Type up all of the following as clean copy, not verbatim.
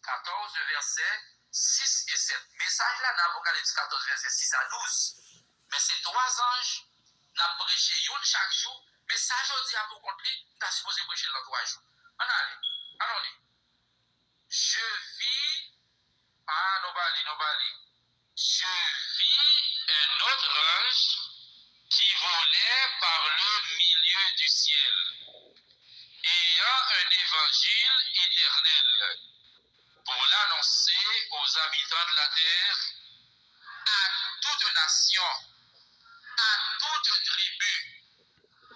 14, verset 6 et 7. Message là dans Apocalypse 14, verset 6 à 12. Mais c'est 3 anges qui ont prêché chaque jour. Mais ça, je dis à vous contre lui, tu as supposé prêcher dans 3 jours. Allons-y. Je vis. Ah, nobody. Je vis un autre ange qui volait par le milieu du ciel, ayant un évangile éternel pour l'annoncer aux habitants de la terre, à toute nation, à toute tribu,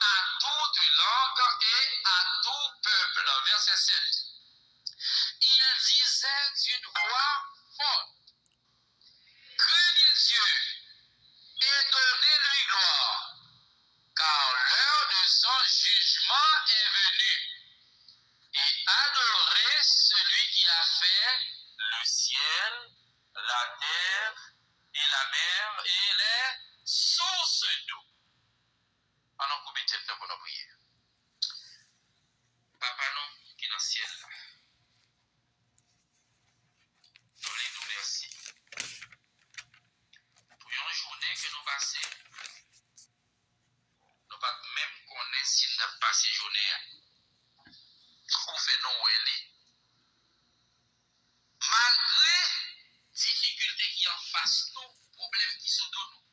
à toute langue et à tout peuple. Verset 7. Il disait d'une voix forte, craignez Dieu et donnez-lui gloire, car l'heure de son jugement est venue, et adorez celui qui a fait le ciel, la terre et la mer et les sources d'eau. Allons couper tête pour nos prières. Papa non, qui est dans le ciel là, nous merci pour une journée que nous passons. Nous pas même connaître si nous avons passé journée. Ou fait non ou elle. Malgré difficultés qui en face nous, problèmes qui sont de nous.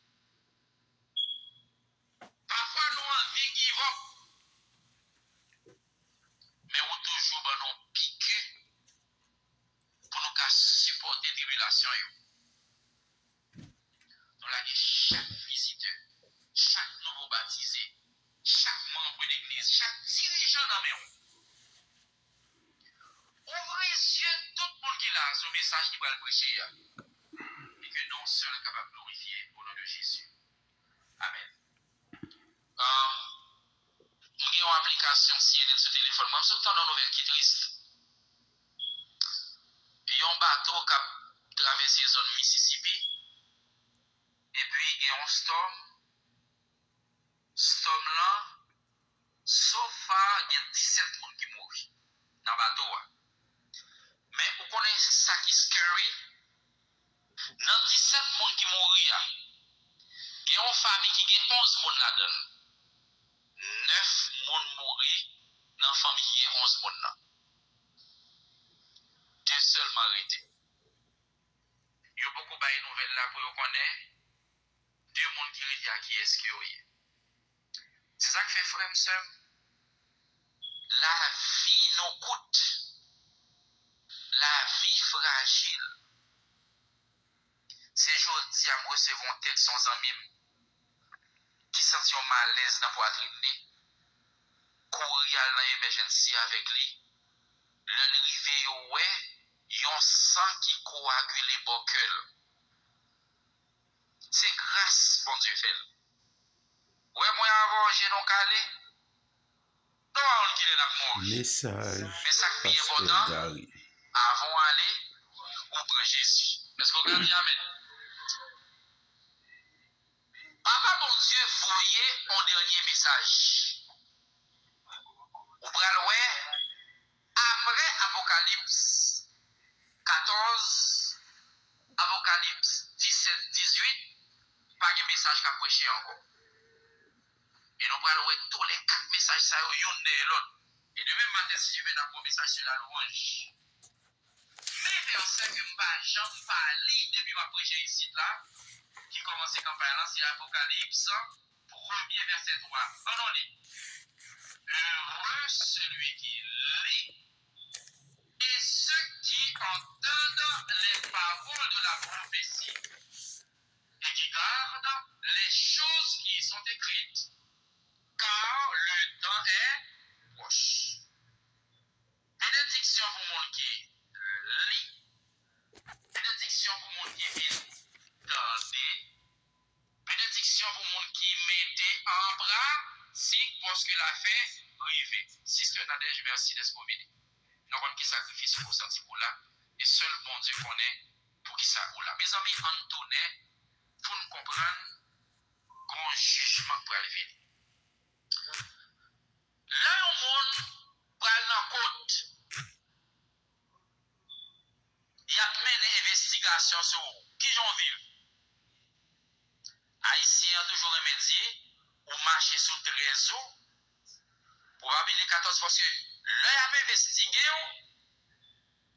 Parfois nous envie qui vont. Mais on toujours nous piquer pour nous supporter les tribulations. Nous avons chaque visiteur, chaque nouveau baptisé, chaque membre de l'église, chaque dirigeant dans mes roues. Ouvrez les yeux tout le monde qui a ce message qui va le prêcher. Et que nous sommes capables de glorifier au nom de Jésus. Amen. Nous avons une application CNN sur le téléphone. Moi, je suis dans une nouvelle qui est triste. Il y a un bateau qui a traversé la zone Mississippi. Et puis, il y a un storm. Storm là, sauf il y a 17 personnes qui mourent dans le bateau. Mais vous connaissez ça qui est scary? Dans 17 personnes qui mourent, il y a une famille qui a 11 personnes là-dedans. 9 personnes mourent dans la famille qui a 11 personnes. 2 seulement arrêtés. Il y a beaucoup de nouvelles là pour vous connaître. 2 personnes qui arrêtent à qui est-ce qu'il y a. C'est ça que fait frère et sœur. La vie nous coûte. La vie fragile. Ces jours dit à moi recevons un texte sans amis qui sentit un malaise dans la poitrine, courir dans l'émergency avec lui. Le rive ouais, yon sang qui coagule les boquels. C'est grâce bon Dieu fait. Ouais, moi avant j'ai non calé. Non, on qui est là mort. Message. Mais ça qui est important. Avant aller, on prend Jésus. Est-ce qu'on regarde Amen? Papa bon Dieu voyait un dernier message. Ou braloué après Apocalypse 14, Apocalypse 17, 18, pas de message qu'a prêché encore. Et nous braloué tous les 4 messages, ça y est, l'autre. Et de même matin, si je vais dans un message sur la louange. Mais verset que je n'ai pas lu depuis ma prêché ici là, qui commence campagne là, c'est Apocalypse, premier verset 3. On lit. Heureux celui qui lit et ceux qui entendent les paroles de la prophétie et qui gardent les choses qui y sont écrites, car le temps est proche. Bénédiction pour le monde qui lit, bénédiction pour le monde qui entendait, bénédiction pour le monde qui mettait en bras, si parce que la fin arrivée. Sister Nadège, merci d'être conviné. Nous avons qui sacrifice pour sentir pour là, et seul bon Dieu connaît pour qui ça ou là. Mes amis, en tournée, pour nous comprendre, grand jugement pour arriver. Là, au monde, pour aller dans la côte, information sur qui j'en vive. Haïtiens toujours remédié ou marcher sous le réseau pour appeler 14 parce que l'œil a investigué,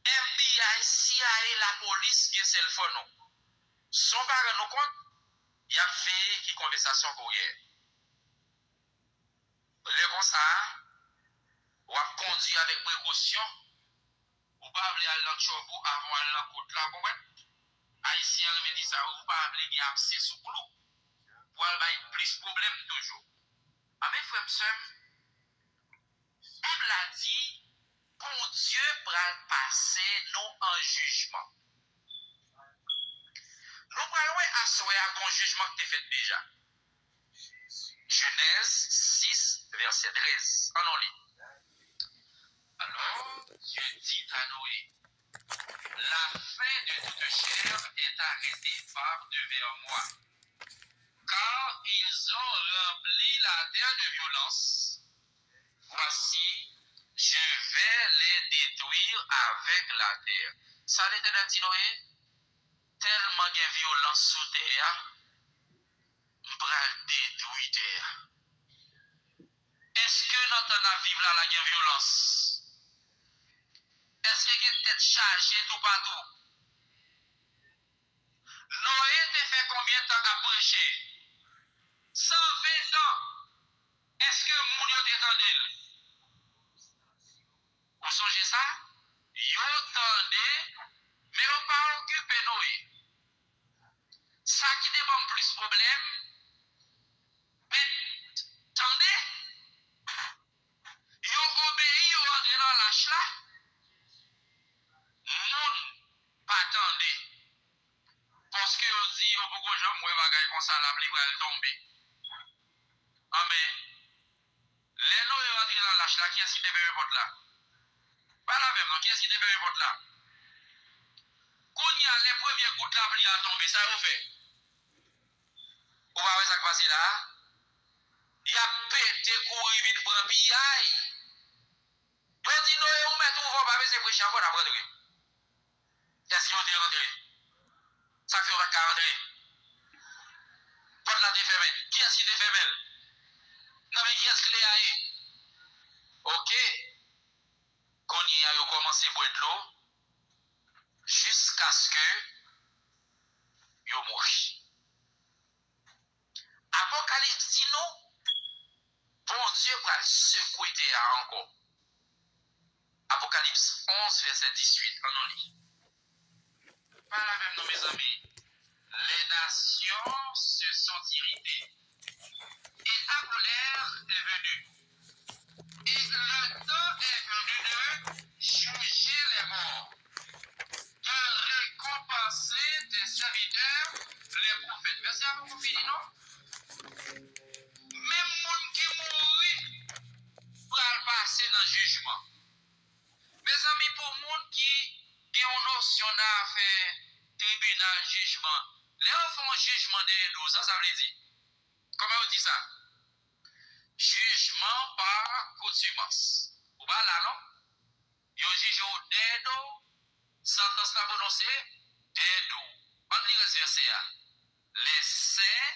FBI, CIA, la police, qui est celle phone. Sans pas rendre compte, il y a fait qui conversation courrière. Le comme ça, on a conduit avec précaution, ou pas appeler à l'enchobo avant à l'encoute là, Haïtien me dit ça, ou pas appeler qui a abcès sous clou. Pour avoir plus de problèmes toujours. Mais frère, Bible a dit, bon Dieu va passer nous en jugement. Nous allons assurer un bon jugement qui est fait déjà. Genèse 6, verset 13. En lit. Alors, Dieu dit à Noé, la fin de toute chair est arrêtée par devers moi, car ils ont rempli la terre de violence. Voici, je vais les détruire avec la terre. Ça, l'Éternel dit Noé, tellement de violence sous terre, on va détruire terre. Est-ce que nous entendons vivre là la violence? Est-ce que vous êtes tête chargée tout partout? Noé te fait combien de temps à prêcher? 120 ans. Est-ce que moun yo t'entendez? Vous songez ça? Yo t'entendez, mais yo pas occupé Noé. Ça qui te bon plus problème, mais attendez, yo obéi, yo rentre dans lâche là. Moun pas attendez. Parce que yo dit yo beaucoup de gens moué bagay comme ça la pli va tomber. Amen. Les Noé rentre dans lâche là, qui est-ce qui te fait porte là? Pas la même, qui est-ce qui te fait porte là? Quand il y a les premières gouttes de la pluie à tomber, ça vous fait. Vous voyez ça qui passe là? Il a pété, courir, vite, prendre pillaille. Vous dites, non, vous mettez tout, vous ne pouvez pas prêcher encore après de lui. Qu'est-ce que vous dites rentrer? Ça fait 24 rentrer. Porte la défermée. Qui est-ce qui défermée? Non, mais qui est-ce qui l'a eu? Ok. Quand il a commencé à boire de l'eau, jusqu'à ce que il mourent. Apocalypse dit non, bon Dieu va secouer terre encore. Apocalypse 11, verset 18, on en lit. Par là même, mes amis, les nations se sont irritées et la colère est venue. Et le temps est venu de juger les morts, de récompenser des serviteurs, les prophètes. Verset avant qu'on finisse, non? Même monde qui mourit pour passer dans le jugement. Mes amis, pour monde qui a une notion à faire tribunal, jugement, les enfants jugement de nous, ça veut dire. Comment on dit ça? Jugement par coutumance. Ou pas là, non? Ils jugent au dedo, sentence la prononcée, dedo. On lit le verset. Les saints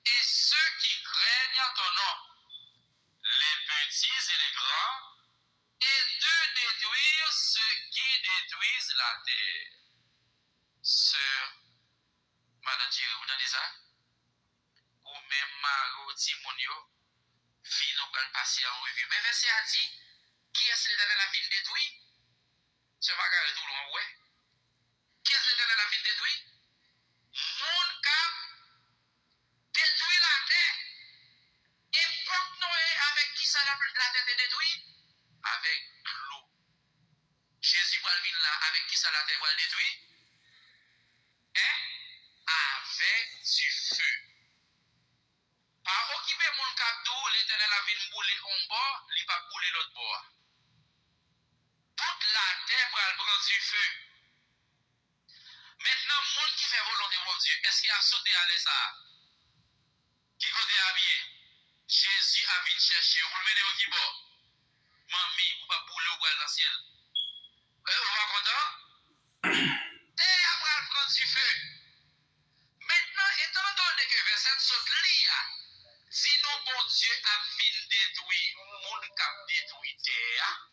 et ceux qui craignent ton nom, les petits et les grands, et de détruire ceux qui détruisent la terre. Sœur, madame Thierry, vous entendez ça? Ou même Maro, Timonio, vie nous va passer en revue. Mais verset a dit, qui est-ce qui est dans la ville détruite? C'est pas carré tout loin, ouais. Qui est-ce qui est dans la ville détruite? Mon cap détruit la terre. Et pour Noé, avec qui ça la terre est détruite? Avec l'eau. Jésus va venir là, avec qui ça la terre va détruire? Hein? Avec du feu. Par occuper mon cap d'eau, l'Éternel a vu bouler un bord, il va bouler l'autre bord. Toute la terre va prendre du feu. Maintenant, le monde qui fait volonté de Dieu, est-ce qu'il a sauté à ça? Qui côté habillé? Jésus a venu chercher, vous le menez au qui bord? Mamie, vous va bouler au dans le ciel. Vous va content? Terre va prendre dans du feu. Maintenant, étant donné que verset saute lia, sinon bon Dieu a fin détruit, monde cap détruit terre.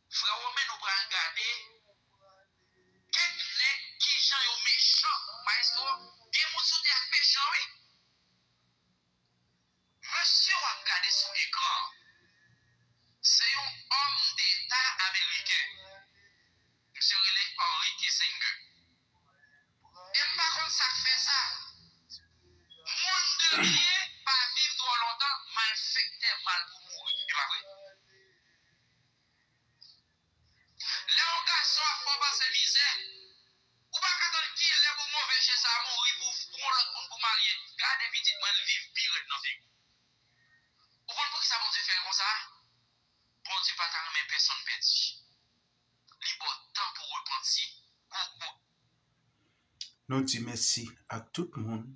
Frère, mais nous allons regarder qui gens sont méchants. Parce que des gens sont méchants, oui. Monsieur a regardé son écran. C'est un homme d'État américain. Monsieur Henry Kissinger. Et par contre, ça fait ça. Monde de rien, pas vivre trop longtemps, mal fait, mal pour mourir. Tu vois, oui? Les garçons a fait passer misère. Ou pas quand qui est pour mauvais chez ça, mourir pour l'autre monde pour marier. Gardez petit moi, vivre pire dans la vie. Vous comprenez pourquoi ça bon Dieu fait comme ça? Bon Dieu pas tant même personne perdue. Libre temps pour repentir. Nous disons merci à tout le monde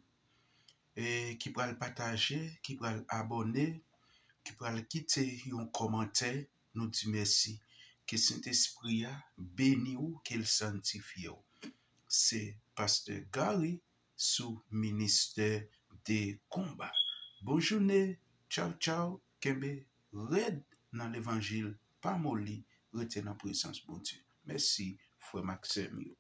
et qui pourra le partager, qui pourra l'abonner, qui pourra le quitter un commentaire. Nous disons merci. Que Saint-Esprit a béni ou qu'il sanctifie. C'est Pasteur Gary sous ministère des combats. Bonne journée. Ciao, ciao. Kembe red dans l'évangile. Pas molli. Rete dans la présence, bon Dieu. Merci, frère Maxime.